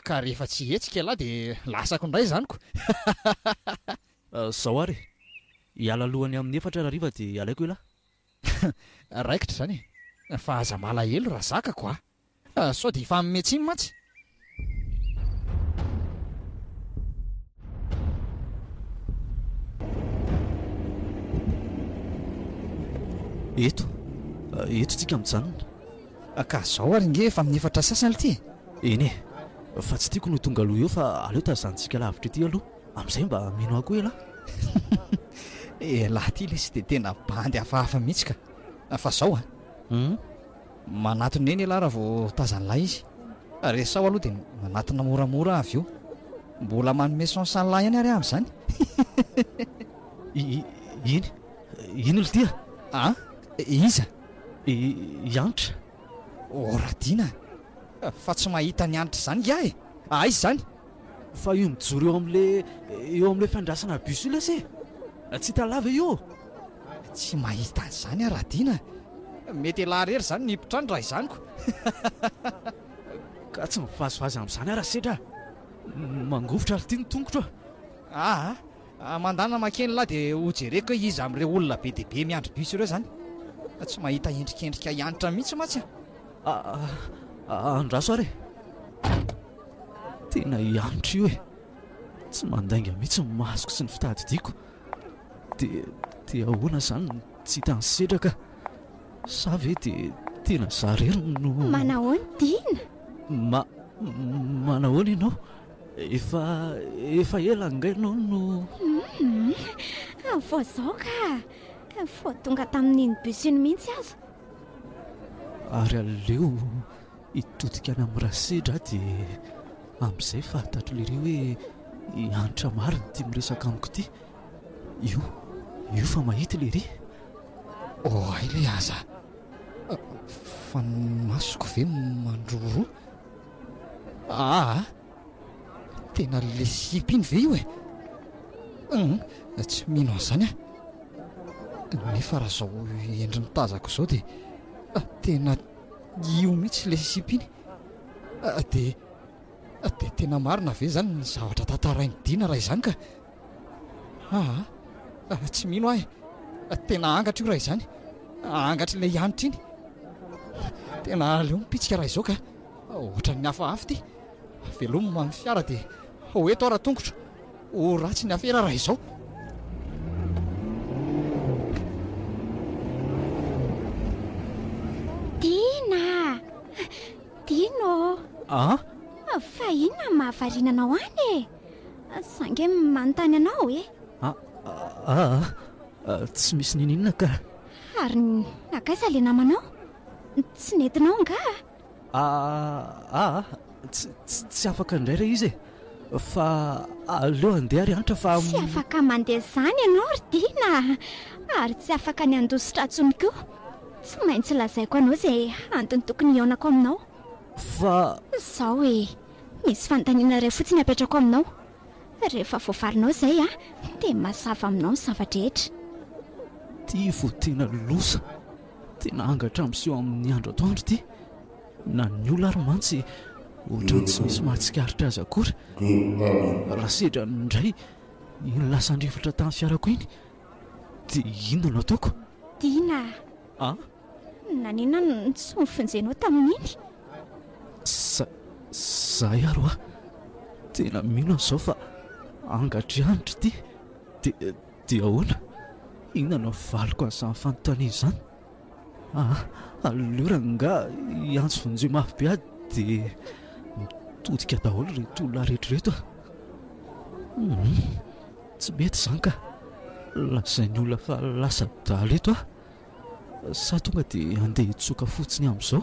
ka rehefa tsy hetsika lahy dia lasako indray izanyko. Zao ary hiala lohany amin'ny 4 ariva dia alaiko lahy. Raikitra izany e, fa aza malahelo raha zakako a. Sao dia efa metsiny mantsy. Eto tsika mijanona. Ka zao ary nge efa amin'ny 4 sasany ity. Eny e, fa tsy tiako no tonga aloha eo fa aleo tazantsika lavitra ety aloha. Amin'izay mba mino ako e lahy. Lahy ty le sy dia tena bandy hafahafa mihitsy ka. Fa zao manatona eny lahy raha vao tazany lahy izy. Resao aloha dia manatona moramora avy eo. Mbola manome sansany lahy ihany ary amin'izany. Ino ly tia? Iza? Ianitra. Radina, fa tsy mahita ny Ianitra izany iah e. Izy izany? Fa io mijoro eo amin'ilay fandraisana bus io lase. Tsy hita lava io. Tsy mahita an'izany Radina. Mety lahy rery izany ny mpitrano raha izaniko. Ka tsy mivazivazy amin'izany ara sedra. Mangovotra ary tia ny tongotra. Mandana makeny lahy dia hojereko hoe izy amin'ireo olona be dia be miandry bus ireo izany. Tsy mahita endrikendrika Ianitra mihitsy mantsy andraso ary tena Ianitra io e. Tsy mandainga mihitsy ny masoko sy ny fitadidiako. Dia ahoana izany tsy hita ny sedraka. Sa ve dia tena zarery no manahoany Dina? Manahoana ianao? Efa ela ngay ianao no vao zao ka vao tonga tamin'iny bus iny mihitsy aza. Ary aleo hitodika any amin'ny rasedra dia amin'izay fantatro lereo hoe Ianitra marina tia miresaka amiko ity. Io fa mahita lery. Ay le aza. Fa masoko ve mandroro? Tena le sipy iny ve io e? Tsy mino an'izany nefa raha zao endriny tazako izao dia tena io mihitsy le sipy iny. Dia tena marina ve izany ny zavatra tantarainy Dina raha izany ka? tsy mino ahy tena angatra io raha izany angatra ilay anitra iny tena leo mipitsika raha izao ka ohatra ny hafaafy ty velomo amin'ny fiara dia hoeto ara tongotra ho ratsy ny afera raha izao. Dino fa inona mahavarinanao any sange manontany anao tsy misy nininona ka ary nakaiza le namanao tsy nentinao nga tsy afaka indray ra izy fa aleo andeha ry anitra fa tsy afaka mandeha zany ianao ry Dina ary tsy afaka ny andositra atsony koa tsy maintsy lazaiko anao izay antony tokony ionako aminao fa zao hoe misy fanontaniana iray fotsiny apetrako aminao rehefa voavalinao izay dia mazava aminao ny zavadrehetra ty vo tena losa tena angatra amin'seho amin'ny andro atoandro ty na ny olona ary mantsy ohatrany tsy misy mahatsikaritra azy akory raha sedra indray iny lasandrivotra tamin'ny fiarako iny dia inona no ataoko Dina nanina ny tsy mifinjenao tamin'iny zahay aro tena mino an'izao fa angatry anitra ty dia ahoana inona no valiko an'izany fanontaniana izany aleo raha nga iantso vonjeo mafy be ady dia mitodika daholo reto olona rehetrareto tsy mety izany ka lazay ny olona fa lasa daly eto sa tonga dia andeha hitsoka fotsiny amin'izao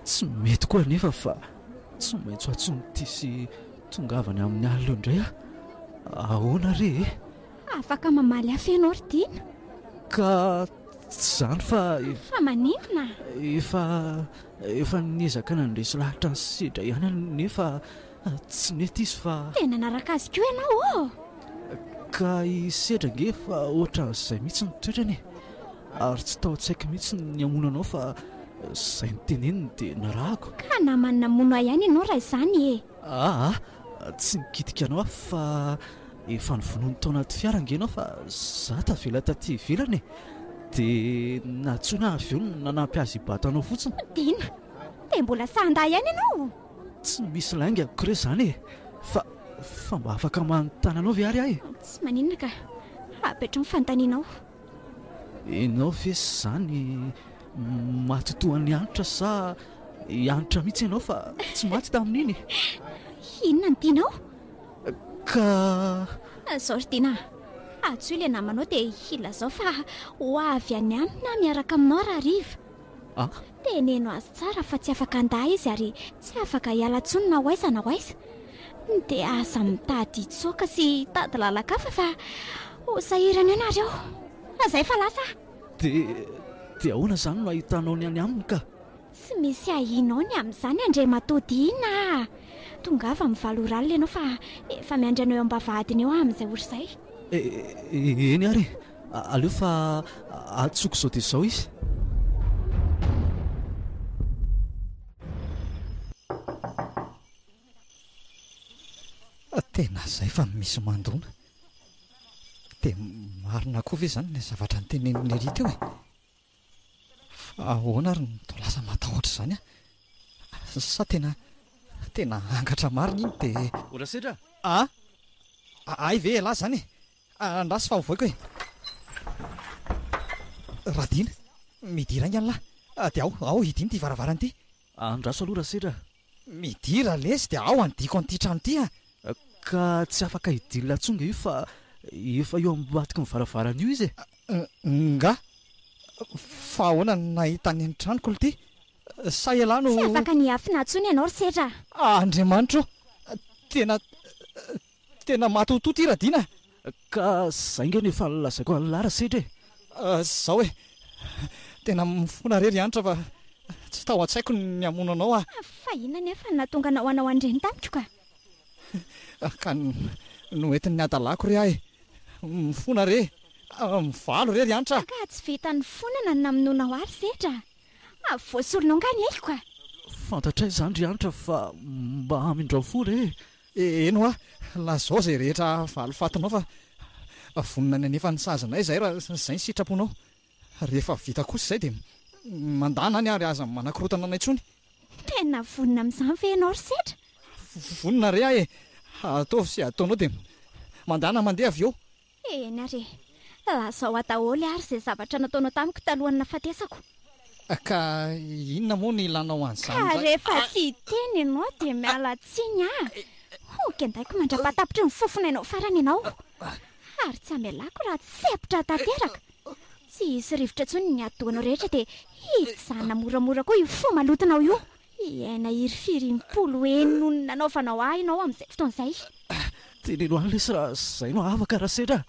tsy mety koa nefa fa tsy maintsy atsony ty sy tongavany amin'ny alina eo indray ahoana re afaka mamaly afenao ry Dina ka tsy zany fa manimona efa niezaka nandresy lahatra ny sedra ihany nefa tsy mety izy fa tena naraka azy koa ianao ka isedra nge fa ohatran'izay mihitsy ny toetrany ary tsy tao tsy-haiko mihitsy ny amonanao fa izay nyteneniny dia narahako ka namanina mono ihany ianao raha izany tsy nikitika anao fa efa nyvonoany tao anaty fiara ngenao fa za tavela taty ivelany dia natsona avy eo no nanampy azy hibatanao fotsiny Dina dia mbola sanda ihany ianao tsy misy lainga akory izany fa mba afaka manontany anao ve ary ahy tsy maninona ka apetro ny fanontanianao ianao ve zany matotohan'ny anitra sa ianitra mihitsy ianao fa tsy maty tamin'iny inona ny tianao ka zao ry Dina atso ilay namanao dia ilazao fa ho avy any amina miaraka aminao raha riva dia neno azy tsara fa tsy afaka andahy izy ary tsy afaka hiala ntsony na hoaiza na hoaiza dia aza mitady tsoaka sy tady lalakafa fa ho sahirana ianareo azay fa lasa dia ahoana izany no ahitanao ny any aminy ka tsy misy ahinao ny amin'izany andre matodina tongava mivalo oralina ianao fa efa miandry anao eo ambavahadiny eo amin'izay ory izay eny ary aleo fa atsoko izao dia izao izy tena izay fa misy mandona dia marina koa ve izany ny zavatra ny tenenin'ny rita eo fa ahoana ary to lasa matahotra izany sa tena angatra marina iny dia ola sedra ay ve lahy zany andrasy fa hovoiko Radina midira ingany lahy dia ao hidiny ty varavarany ty andraso aloha raha sedra midira lesy dia ao andiko an'ity trano ty ka tsy afaka hidilina tsonga io fa efa eo ambatiky ny varavarana io izy nga fa ahoana nahitany ny tranoko ity sa ialano tsy afaka ny afina ntsony ianao ry sedra Andriamanitra tena matototy i Radina ka zay nga nefa nolazaiko an'lara sedra zao hoe tena mifona rery anitra fa tsy tao an-tsaiko ny amonanao fa inona nefa natonga anao anao andreny tamiko ka noentin'ny adalako re ahy mifona re mivalo re ry anitra ka tsy vita ny fonana ny namononao ary sedra voasoronao nga ny aiko ka fantatray izany ry anitra fa mba amindrao fo re eno lazao zay rehetra valo fatinao fa vonina ny anefa nisazana izay raha izay ny sitraponao. Rehefa vita kosa izay dia mandana any ary aza manakorotana anay intsony. Tena vonina amin'izany ve ianao ry Setra? Vonina re ahy ataovy sy ataonao dia mandana mandeha avy eo. Eny ary lazao ataholy ary izay zavatra nataonao tamiko talohany nafatesako. Ka inona moa ny ilanao an'izany? Ka rehefa tsy teny ianao dia miala tsiny kendaiko mandrapatapitry ny fofona ianao farany ianao. Ary tsy amelako raha tsepitra tanteraka. Tsy hisy rivotra intsony ny adohanao rehetra dia hijanona moramora koa io fo malotonao io. Iaina irifirim-polo enony nanaovanao ahy ianao amin'izay fotoan'izay. Teneno any lesy raha izay no afaka raha Setra.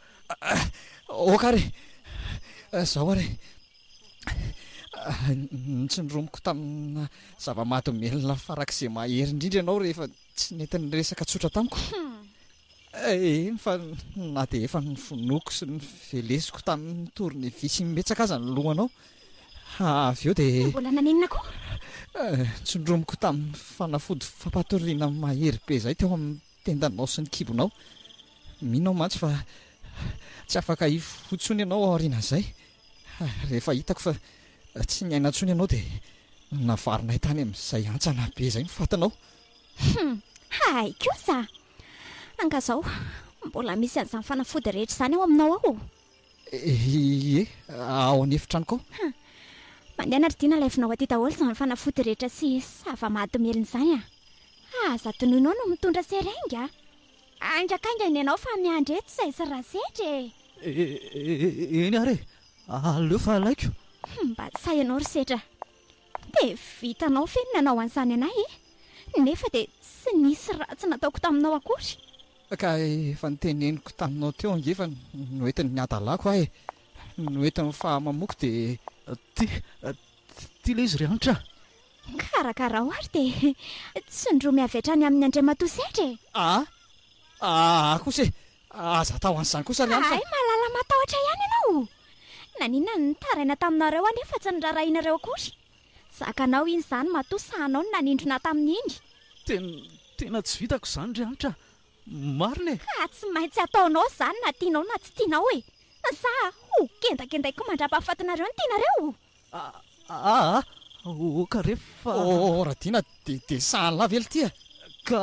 Oka re zaho ary nitsindromoko tamina zava-mahadomelona farak'izay mahery indrindra ianao rehefa tsy nety resaka tsotra tamiko. Eny fa na dia efa ny fonoko sy ny velesiko tamin'ny torony visy metsaka aza ny lohanao. Avy eo dia mbola naninona koa? Nitsindromoko tamin'ny fanafody fampatoriana mahery be izay teo amin'ny tendanao sy ny kibonao. Minao mantsy fa tsy afaka hifotsony ianao aorian'izay. Rehefa hitako fa tsy niaina intsony ianao dia navarinay tany amin'izay antsana be izay mifatanao. Hay kosa angazao mbola misy an'izany fanafody rehetra izany ao aminao ao? Ao anefitranoko ao. Mandeha ary tiana alevinao aty daholo izany fanafody rehetra sy zava-mahadomelina izany aza tonoinao no mitondra serenga. Aingakaingana ianao fa miandry eto izay sy raha Setra. Eny ary aleo fa alaiko. Mba tsy sahy ianao ry Setra. Dia vitanao fe nanao an'izany anay nefa dia tsy nisy ratsy nataoko taminao akory. Ka efa niteneniko taminao teo angefa noentiny ny adalako ahy. Noentiny fahamamoko dia ty ilay izy ry anitra. Karakara ho ary dia tsindromy avy hatrany amin'ny Andriamatoa Setra. Kosa aza atao an'izany kosa ry anitra. Ay mahalala matahotra ihany ianao. Nanina nitaraina taminareo anefa tsy nirarahinareo akory. Zakanao iny izany matosahanao no nanindrona tamin'iny. Tena tsy vitako izany ry anitra. Marina e. Ka tsy maintsy ataonao izany na tianao na tsy tianao e. Sa kendakenday koa mandrapahafatinareo ny tianareo. Oka rehefa raha tiana dia sahan'ny lavely tia. Ka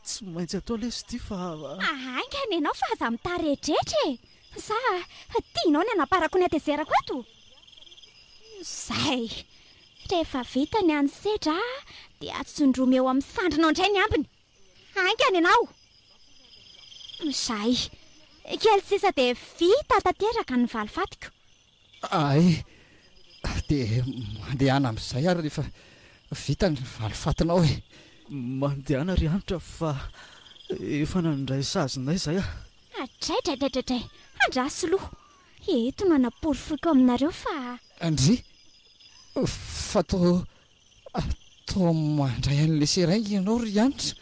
tsy maintsy atao lesy ity fa aingana ianao fa aza mitarehetrehitra e. Sa tianao ny anaparako ny atezerako eto. Zay rehefa vita ny any Setra dia atsondromy eo amin'ny sandrinao indray ny ambiny. Aingana ianao. Zay kely sisa dia vita tanteraka ny valifatiko. Ay dia mandehana amin'izay ary rehefa vita ny valifatinao e. Mandehana ry anitra fa efa nandray sazinay izay Dray andraso loha eto no anaporiforiko aminareo fa andry fa tao mandray an'ilay serainga ianao ry anitra.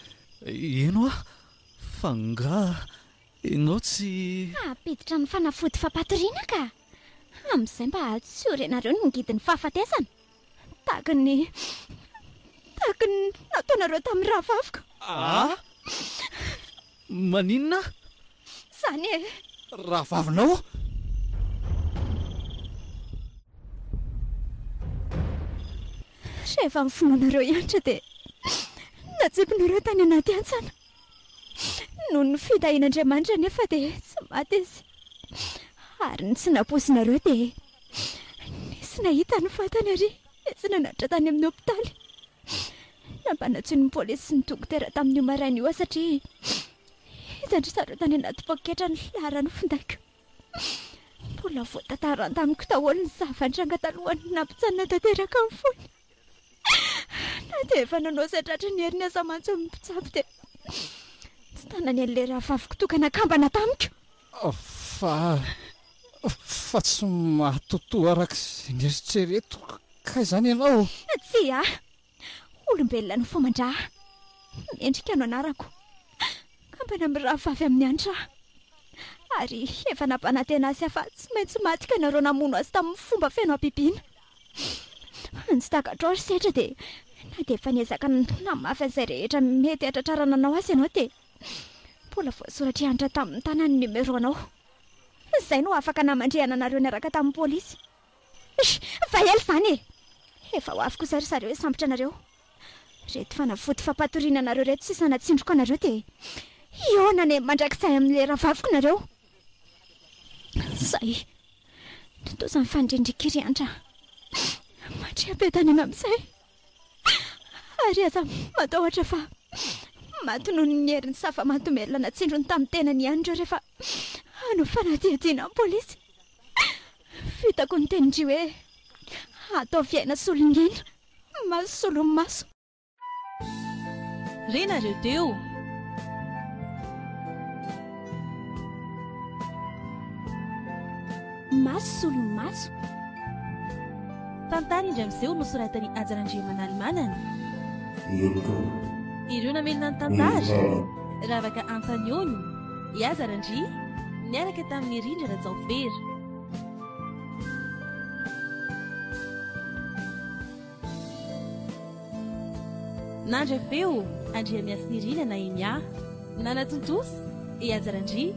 Eno fa nga ianao tsy apiditra ny fanafody fampatoriana ka amin'izay mba tsy orenareo no ngidin'ny fahafatesana tahaka ny nataonareo tamin'ny rahavaviko. Maninona? Zany e. Rahavavinao? Rehefa mifonoanareo ianitra dia natsipinareo tany anaty antsana. Noho ny fidahin'Andriamanitra nefa dia tsy maty izy. Ary ny tsy naposinareo dia nisy nahita ny fatany ary nisy nanatra tany amin'ny hopitaly. Nampanatsy ny polisy sy ny dokotera tamin'io maraina io satria hitandry sareo tany anaty poketra ny larany findaiko. Mbola voatantarany tamiko daholo ny zava-nitranga talohany nampitsanina tanteraka amin'ny fony. Na dia efa nanao satratra ny herin'ny asa mantsy amin'ny mpitsabo dia tsy tanany an'ilay rahavaviko tokana kambana tamiko. Fa tsy mahatotoa arak'izay nieritrereto ka izany ianao. Tsy olombelona ny fomandra. Mendrika no anarako. Kambana amin'ny rahavavy amin'ny anitra. Ary efa nampanantena azy afa tsy maintsy maty ka nareo namono azy tamin'ny fomba feno ampibina. Ny tsy takatro ry Setra dia na dia efa niezaka namafy an'izay rehetra mety hatratrarana anao azy ianao dia mbola voasoratra hianatra tamin'ny tanany numéro anao. izay no afaka namandrehana anareo niaraka tamin'ny polisy. Vahaely izany e, efa ho avy kosa ry zareo sambotra anareo. Reto fanafody fampatoriana anareo reto sisa natsindroka anareo dia iona ne mandrakizay amin'ilay ravaviko nareo. Zay totoza mifandrindrika riantra matriapetany amin'izay ary aza matahotra fa matonony ny herin'ny safa mantomelona natsindrony tamin'ny tenany ihany ireo rehefa ano fanadihadiana amin'ny polisy. Vitako ny tenindry hoe atao fiaina solongena maso solony maso. Renareo teo maso solony maso. tantara indray amin'izay ho nosoratany Ajarandriamanaly ireo namelona ny tantara ravaka Antaniony Azarandry niaraka tamin'ny Rindra Rajaofera. Nandra feo Andriamiasy Nirina Naimia Nanatontoso Azarandry